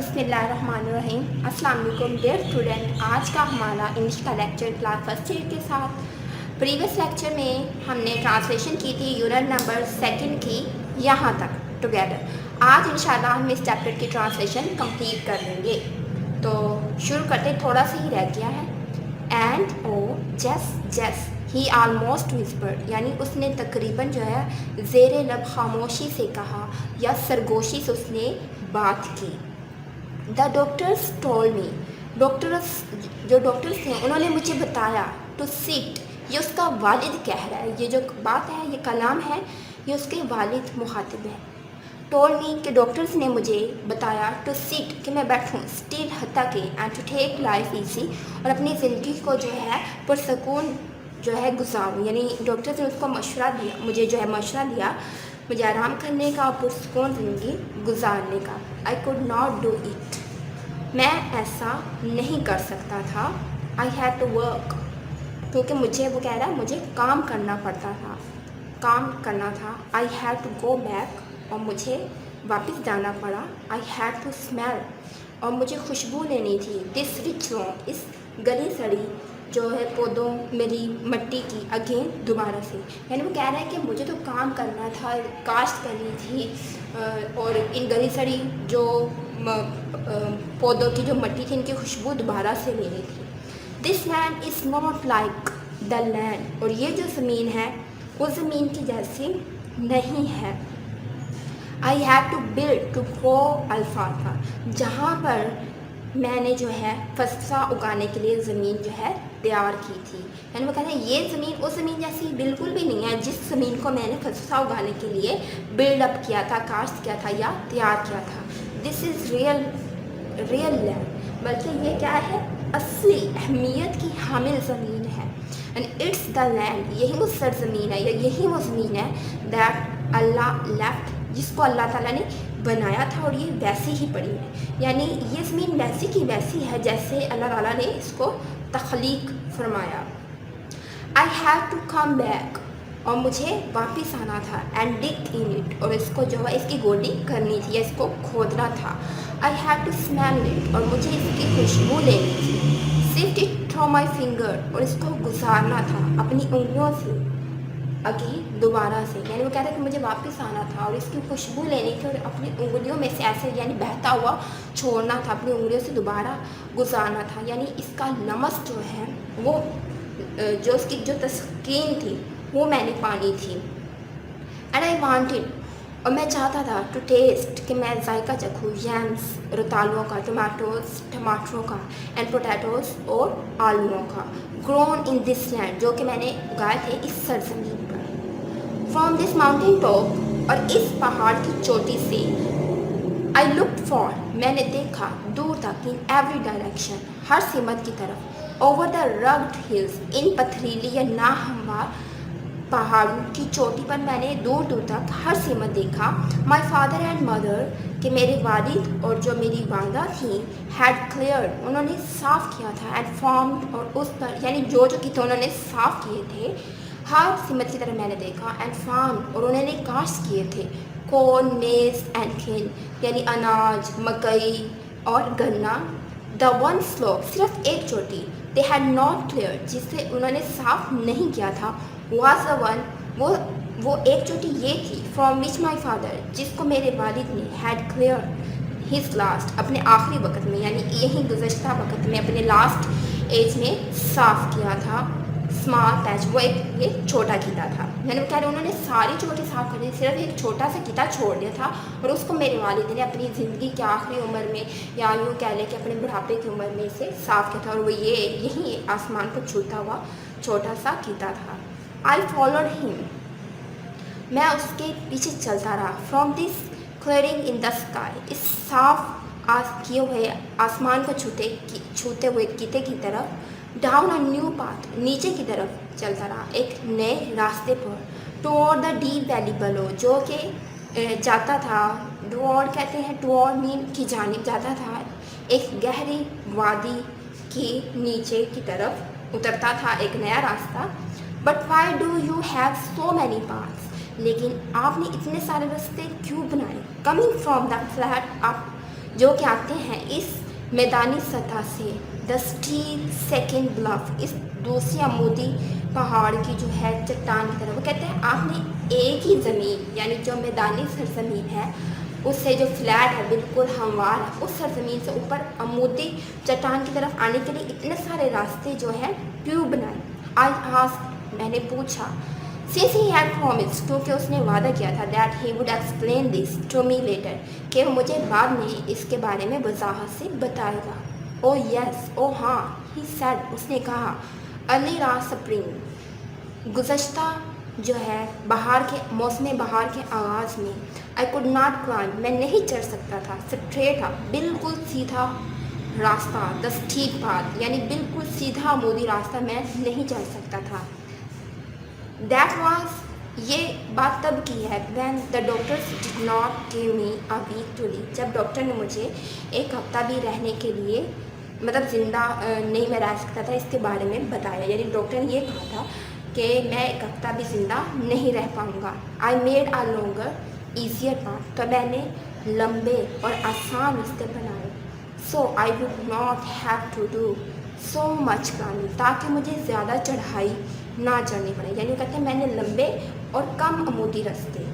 बिस्मिल्लाहिर्रहमानिर्रहीम। अस्सलाम वालेकुम डियर स्टूडेंट। आज का हमारा इंग्लिश का लेक्चर क्लास फर्स्ट ईयर के साथ। प्रीवियस लेक्चर में हमने ट्रांसलेशन की थी यूनिट नंबर सेकंड की यहाँ तक टुगेदर। आज इंशाल्लाह हम इस चैप्टर की ट्रांसलेशन कंप्लीट कर लेंगे। तो शुरू करते, थोड़ा सा ही रह गया है। एंड ओ जस जस ही आलमोस्ट विस्पर्ड, यानी उसने तकरीबन जो है ज़ेरे लब खामोशी से कहा या सरगोशी से उसने बात की। द डॉक्टर्स टोल्ड मी, जो डॉक्टर्स थे उन्होंने मुझे बताया। टू सिट, ये उसका वालिद कह रहा है, ये जो बात है ये कलाम है, ये उसके वालिद मुखातिब है। टोल्ड मी कि डॉक्टर्स ने मुझे बताया। टू सिट कि मैं बैठूं, स्टिल हत्ता के, and to take life easy, और अपनी ज़िंदगी को जो है पुरसकून जो है गुजारूँ। यानी डॉक्टर्स ने उसको मशवरा दिया, मुझे जो है मशवरा दिया मुझे आराम करने का, पुरसकून ज़िंदगी गुजारने का। I could not do it, मैं ऐसा नहीं कर सकता था। आई हैड टू वर्क, क्योंकि मुझे, वो कह रहा है मुझे काम करना पड़ता था, काम करना था। I had to go back, और मुझे वापस जाना पड़ा। आई हैड टू स्मेल, और मुझे खुशबू लेनी थी। दिस रिच लॉन्ग, इस गली सड़ी जो है पौधों मेरी मिट्टी की, अगेन दोबारा से। यानी वो कह रहा है कि मुझे तो काम करना था, काश्त करनी थी, और इन गली सड़ी जो पौधों की जो मिट्टी थी इनकी खुशबू दोबारा से लेनी थी। This land is not like the land, और ये जो ज़मीन है वो ज़मीन की जैसी नहीं है। I have to build to grow alfalfa, जहाँ पर मैंने जो है फसला उगाने के लिए ज़मीन जो है तैयार की थी। यानी वो कहते हैं ये ज़मीन उस ज़मीन जैसी बिल्कुल भी नहीं है जिस ज़मीन को मैंने फसला उगाने के लिए बिल्डअप किया था, काश्त किया था या तैयार किया था। दिस इज़ रियल लैंड, बल्कि ये क्या है, असली अहमियत की हामिल ज़मीन है। एंड इट्स द लैंड, यही वो सरज़मीन है या यही वो ज़मीन है दैट अल्लाह लेफ्ट, जिसको अल्लाह ताला ने बनाया था, और ये वैसी ही पड़ी है। यानी ये ज़मीन वैसी की वैसी है जैसे अल्लाह ताला ने इसको तख्लीक फरमाया। I have to come back, और मुझे वापस आना था। एंड डिग इन इट, और इसको जो है इसकी गोडी करनी थी या इसको खोदना था। I have to smell it, और मुझे इसकी खुशबू लेनी थी। Sift it through my finger, और इसको गुजारना था अपनी उंगलियों से, अगेन दोबारा से। यानी वो कह रहे हैं कि मुझे वापस आना था और इसकी खुशबू लेनी थी और अपनी उंगलियों में से ऐसे यानी बहता हुआ छोड़ना था, अपनी उंगलियों से दोबारा गुजारना था। यानी इसका लमस जो है वो जो उसकी जो तस्कीन थी वो मैंने पानी थी। एंड आई वांटेड, और मैं चाहता था टू टेस्ट, कि मैं जायका चखूँ यम्स, रतालुओं का, टमाटरों का, एंड पोटैटोज़ और आलूओं का। ग्रोन इन दिस लैंड, जो कि मैंने उगाए थे इस सरजमीन पर। फ्रॉम दिस माउंटेन टॉप, और इस पहाड़ की चोटी से। आई लुक्ड फॉर, मैंने देखा दूर तक, इन एवरी डायरेक्शन, हर सिमत की तरफ। ओवर द रग्ड हिल्स, इन पथरीली या नाहमवार पहाड़ों की चोटी पर मैंने दूर दूर तक हर सिमत देखा। माई फादर एंड मदर, कि मेरे वालिद और जो मेरी वालदा थी, हैड क्लियर्ड, उन्होंने साफ़ किया था। एंड फॉर्म्ड, और उस पर यानी जो जो की थे उन्होंने साफ़ किए थे। हर सिमत की तरफ मैंने देखा। एंड फार्म, और उन्होंने काश्त किए थे। कॉर्न, मेज़ एंड खिन, यानी अनाज, मकई और गन्ना। द वन स्लोप, सिर्फ एक चोटी, दे हैड नॉट क्लियर, जिसे उन्होंने साफ़ नहीं किया था, वाज द वन, वो एक चोटी ये थी। फ्रॉम विच माई फादर, जिसको मेरे वालिद ने हैड क्लियर हिज लास्ट, अपने आखिरी वक्त में, यानी यही गुज़श्ता वक्त में, अपने लास्ट एज में साफ़ किया था। स्मॉल पैच, वो एक ये छोटा कीता था। मैंने कह रहे उन्होंने सारी चोटी साफ़ कर दी, सिर्फ एक छोटा सा कीता छोड़ दिया था, और उसको मेरे वालिद ने अपनी ज़िंदगी की आखिरी उम्र में, या यूँ कह लें कि अपने बुढ़ापे की उम्र में इसे साफ़ किया था, और वो यही आसमान को छूता हुआ छोटा सा कीता था। आई फॉलोड हिम, मैं उसके पीछे चलता रहा। From this clearing in the sky, इस साफ किए हुए आसमान को छूते हुए कीते की तरफ। डाउन अ न्यू पाथ, नीचे की तरफ चलता रहा, एक नए रास्ते पर। Toward the deep valley below, जो कि जाता था, टुवर्ड कहते हैं, टुवर्ड मीन की जानिब जाता था, एक गहरी वादी की नीचे की तरफ उतरता था, एक नया रास्ता। But why do you have so many paths, लेकिन आपने इतने सारे रास्ते क्यों बनाए? Coming from the flat up, जो कि आते हैं इस मैदानी सतह से। द स्टील सेकेंड ब्लफ, इस दूसरी अमूदी पहाड़ की जो है चट्टान की तरफ। वो कहते हैं आपने एक ही ज़मीन, यानी जो मैदानी सरजमीन है उससे जो फ्लैट है बिल्कुल हमवार है, उस सरजमीन से ऊपर अमूदी चट्टान की तरफ आने के लिए इतने सारे रास्ते जो है क्यों बनाए। आई आस्क्ड, मैंने पूछा। सिंस ही हैड प्रॉमिस्ड, क्योंकि उसने वादा किया था, that he would explain this to me later, कि वो मुझे बाद में इसके बारे में वजाहत से बताएगा। ओ यस, ओ हाँ, ही सेड, उसने कहा। अर्ली लास्ट स्प्रिंग, गुज़श्ता जो है बहार के मौसम बहार के आगाज़ में, आई कुड नॉट क्लाइंब, मैं नहीं चढ़ सकता था, स्ट्रेट था, बिल्कुल सीधा रास्ता, द स्टीप पाथ, यानी बिल्कुल सीधा अमूदी रास्ता मैं नहीं चढ़ सकता था। दैट वाज, ये बात तब की है, when the doctors did not give me a week to live, जब डॉक्टर ने मुझे एक हफ्ता भी रहने के लिए, मतलब ज़िंदा नहीं मैं रह सकता था, इसके बारे में बताया। यानी डॉक्टर ने ये कहा था कि मैं एक हफ्ता भी ज़िंदा नहीं रह पाऊँगा। I made a longer easier path, तो मैंने लंबे और आसान रास्ते बनाए। So I would not have to do so much climbing, ताकि मुझे ज़्यादा चढ़ाई ना चढ़नी पड़े। यानी वो कहते हैं मैंने लंबे और कम अमूदी रास्ते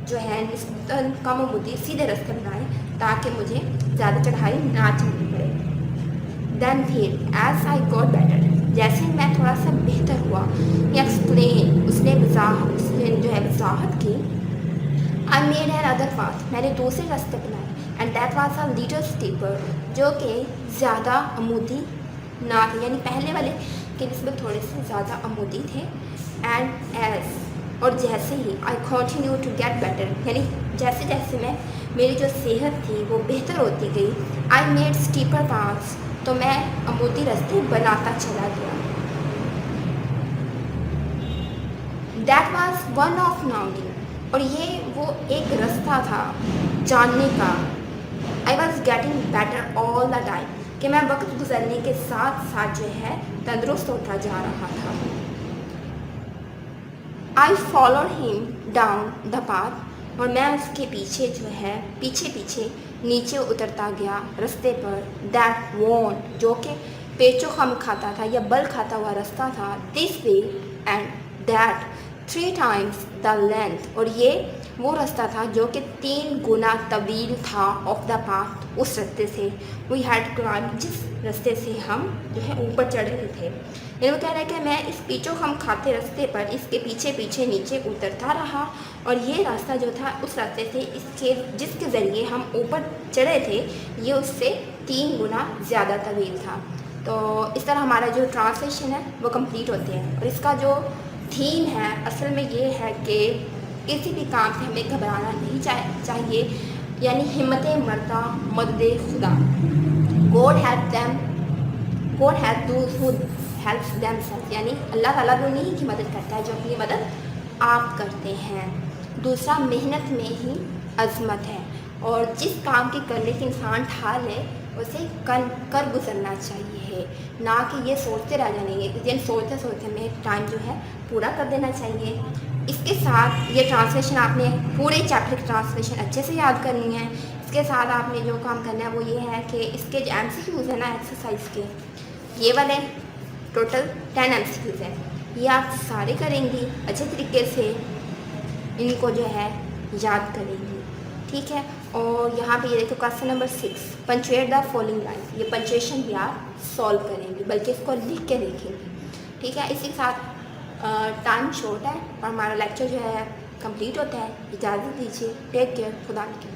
जो है निस्बतन कम अमूदी सीधे रास्ते बनाए, ताकि मुझे ज़्यादा चढ़ाई ना चढ़नी पड़े। देन फिर एज आई गॉट बेटर, जैसे मैं थोड़ा सा बेहतर हुआ, एक्सप्लेन, उसने जो है वजाहत की। I made another path, मैंने दूसरे रास्ते बनाए। And that was a little steeper, जो कि ज़्यादा अमूदी ना थे, यानी पहले वाले के निस्बत थोड़े से ज़्यादा अमूदी थे। एंड एज, और जैसे ही आई कॉन्टिन्यू टू गेट बेटर, यानी जैसे जैसे मैं मेरी जो सेहत थी वो बेहतर होती गई, आई मेड स्टीपर पाथ्स, तो मैं अमूदी रास्ते बनाता चला गया। दैट वाज वन ऑफ नाउनिंग, और ये वो एक रास्ता था जानने का। I was getting better all the time, कि मैं वक्त गुजरने के साथ साथ जो है तंदुरुस्त होता जा रहा था। I followed him down the path, और मैं उसके पीछे जो है पीछे पीछे नीचे उतरता गया रास्ते पर। दैट वॉन, जो कि पेचो खम खाता था या बल खाता हुआ रास्ता था। This way and that 3 times the length, और ये वो रास्ता था जो कि 3 गुना तवील था ऑफ द पाथ, उस रास्ते से। वी हैड क्लाइंब, जिस रास्ते से हम जो है ऊपर चढ़ रहे थे। यानी वो कह रहा है कि मैं इस पीछो हम खाते रास्ते पर इसके पीछे पीछे नीचे उतरता रहा, और ये रास्ता जो था उस रास्ते से इसके जिसके ज़रिए हम ऊपर चढ़े थे ये उससे 3 गुना ज़्यादा तवील था। तो इस तरह हमारा जो ट्रांसलेशन है वो कंप्लीट होते हैं। और इसका जो थीम है असल में ये है कि किसी भी काम से हमें घबराना नहीं चाहिए, यानी हिम्मत मरदा मदद खुदा। God help them, God help those who helps themself, यानी अल्लाह ताला भी उन्हीं की मदद करता है जो अपनी मदद आप करते हैं। दूसरा, मेहनत में ही अज़मत है, और जिस काम की करने की इंसान ठाल है उसे कर गुजरना चाहिए, ना कि ये सोचते रह जाएंगे। दिन सोचते सोचते हमें टाइम जो है पूरा कर देना चाहिए। इसके साथ ये ट्रांसलेशन आपने पूरे चैप्टर की ट्रांसलेशन अच्छे से याद करनी है। इसके साथ आपने जो काम करना है वो ये है कि इसके जो MCQs है ना एक्सरसाइज के, ये वाले टोटल 10 MCQs हैं, ये आप सारे करेंगी, अच्छे तरीके से इनको जो है याद करेंगी, ठीक है। और यहाँ पे ये देखो question number 6, punctuate the following line, ये पंचुएशन भी आप सॉल्व करेंगे, बल्कि इसको लिख के देखेंगे, ठीक है। इसी के साथ टाइम शॉर्ट है और हमारा लेक्चर जो है कंप्लीट होता है। इजाज़त दीजिए, टेक केयर, खुदा हाफ़िज़।